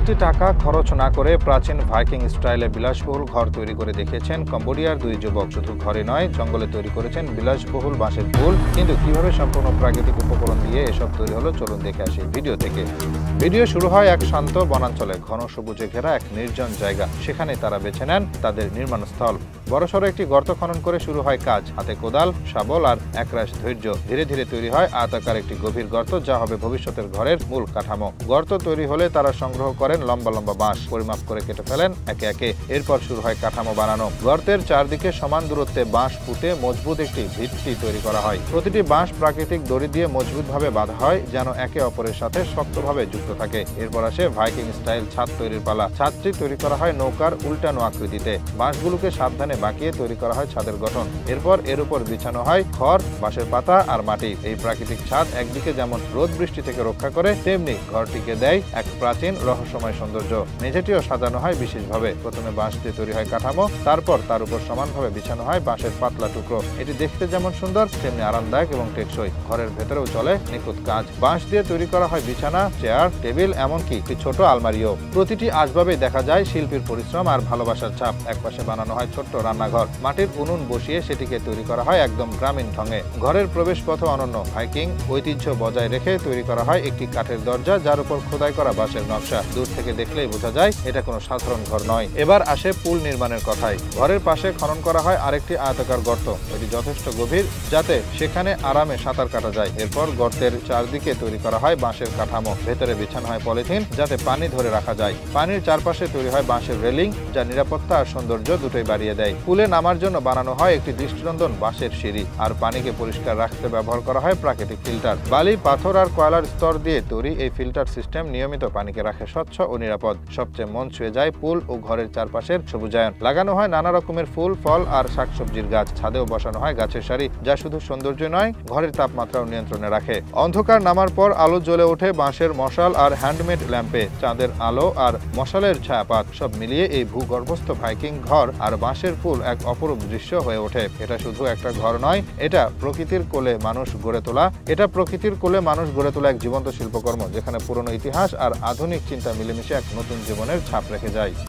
একটি টাকা খরচ না করে প্রাচীন ভাইকিং স্টাইলে বিলাসবহুল ঘর তৈরি করে দেখিয়েছেন কম্বোডিয়ার দুই যুবক। শুধু ঘরে নয়, জঙ্গলে তৈরি করেছেন বিলাসবহুল বাঁশের পুল। কিন্তু কিভাবে সম্পূর্ণ প্রাকৃতিক উপকরণ দিয়ে এসব তৈরি হলো, চলুন দেখে আসি ভিডিও থেকে। ভিডিও শুরু হয় এক শান্ত বনাঞ্চলে, ঘন সবুজে ঘেরা এক নির্জন জায়গা। সেখানে তারা বেছে নেন তাদের নির্মাণস্থল। বড়সড় একটি গর্ত খনন করে শুরু হয় কাজ। হাতে কোদাল, শাবল আর একরাশ ধৈর্য। ধীরে ধীরে তৈরি হয় আয়তাকার একটি গভীর গর্ত, যা হবে ভবিষ্যতের ঘরের মূল কাঠামো। গর্ত তৈরি হলে তারা সংগ্রহ করেন লম্বা লম্বা বাঁশ, পরিমাপ করে কেটে ফেলেন একে একে। এরপর শুরু হয় কাঠামো বানানো। গর্তের চারদিকে সমান দূরত্বে বাঁশ পুঁতে মজবুত একটি ভিত্তি তৈরি করা হয়। প্রতিটি বাঁশ প্রাকৃতিক দড়ি দিয়ে মজবুতভাবে বাঁধা হয়, যেন একে অপরের সাথে শক্তভাবে যুক্ত থাকে। এরপর আসে ভাইকিং স্টাইল ছাদ তৈরির পালা। ছাদটি তৈরি করা হয় নৌকার উল্টানো আকৃতিতে। বাঁশগুলোকে সাবধানে বাঁকিয়ে তৈরি করা হয় ছাদের গঠন। এরপর এর উপর বিছানো হয় খড়, বাঁশের পাতা আর মাটি। এই প্রাকৃতিক ছাদ একদিকে যেমন রোদ বৃষ্টি থেকে রক্ষা করে, তেমনি ঘরটিকে দেয় এক প্রাচীন রহস্যময় সৌন্দর্য। মেঝেটিও সাজানো হয় বিশেষভাবে। প্রথমে বাঁশ দিয়ে তৈরি হয় কাঠামো, তারপর তার উপর সমানভাবে বিছানো হয় বাঁশের পাতলা টুকরো। এটি দেখতে যেমন সুন্দর, তেমনি আরামদায়ক এবং টেকসই। ঘরের ভেতরেও চলে নিখুঁত কাজ। বাঁশ দিয়ে তৈরি করা হয় বিছানা, চেয়ার, টেবিল, এমনকি একটি ছোট আলমারিও। প্রতিটি আসবাবে দেখা যায় শিল্পীর পরিশ্রম আর ভালোবাসার ছাপ। একপাশে বানানো হয় ছোট্ট রান্নাঘর। মাটির উনুন বসিয়ে সেটিকে তৈরি করা হয় একদম গ্রামীণ ঢঙে। ঘরের প্রবেশপথ অনন্য। ভাইকিং ঐতিহ্য বজায় রেখে তৈরি করা হয় একটি কাঠের দরজা, যার উপর খোদাই করা বাঁশের নকশা। দূর থেকে দেখলেই বোঝা যায় এটা কোনো সাধারণ ঘর নয়। এবার আসে পুল নির্মাণের কথায়। ঘরের পাশে খনন করা হয় আরেকটি আয়তাকার গর্ত। এটি যথেষ্ট গভীর, যাতে সেখানে আরামে সাঁতার কাটা যায়। এরপর গর্তের চারদিকে তৈরি করা হয় বাঁশের কাঠামো। ভেতরে বিছানো হয় পলিথিন, যাতে পানি ধরে রাখা যায়। পানির চারপাশে তৈরি হয় বাঁশের রেলিং, যা নিরাপত্তা আর সৌন্দর্য দুটোই বাড়িয়ে দেয়। পুলে নামার জন্য বানানো হয় একটি দৃষ্টিনন্দন বাঁশের সিঁড়ি। আর পানিকে পরিষ্কার রাখতে ব্যবহার করা হয় প্রাকৃতিক ফিল্টার। বালি, পাথর আর কয়লার স্তর দিয়ে তৈরি এই ফিল্টার সিস্টেম নিয়মিত পানিকে রাখে স্বচ্ছ ও নিরাপদ। সবচেয়ে মন ছুঁয়ে যায় পুল ও ঘরের চারপাশের সবুজায়ন। লাগানো হয় নানা রকমের ফুল, ফল আর শাকসবজির গাছ। ছাদেও বসানো হয় গাছের সারি, যা শুধু সৌন্দর্য নয়, ঘরের তাপমাত্রাও নিয়ন্ত্রণে রাখে। অন্ধকার নামার পর আলো জ্বলে ওঠে বাঁশের মশাল আর হ্যান্ডমেড ল্যাম্পে। চাঁদের আলো আর মশালের ছায়াপাত সব মিলিয়ে এই ভূগর্ভস্থ ভাইকিং ঘর আর বাঁশের পুল এক অপরূপ দৃশ্য হয়ে ওঠে। এটা শুধু একটা ঘর নয়, এটা প্রকৃতির কোলে মানুষ গড়ে তোলা এক জীবন্ত শিল্পকর্ম, যেখানে পুরনো ইতিহাস আর আধুনিক চিন্তা মিলেমিশে এক নতুন জীবনের ছাপ রেখে যায়।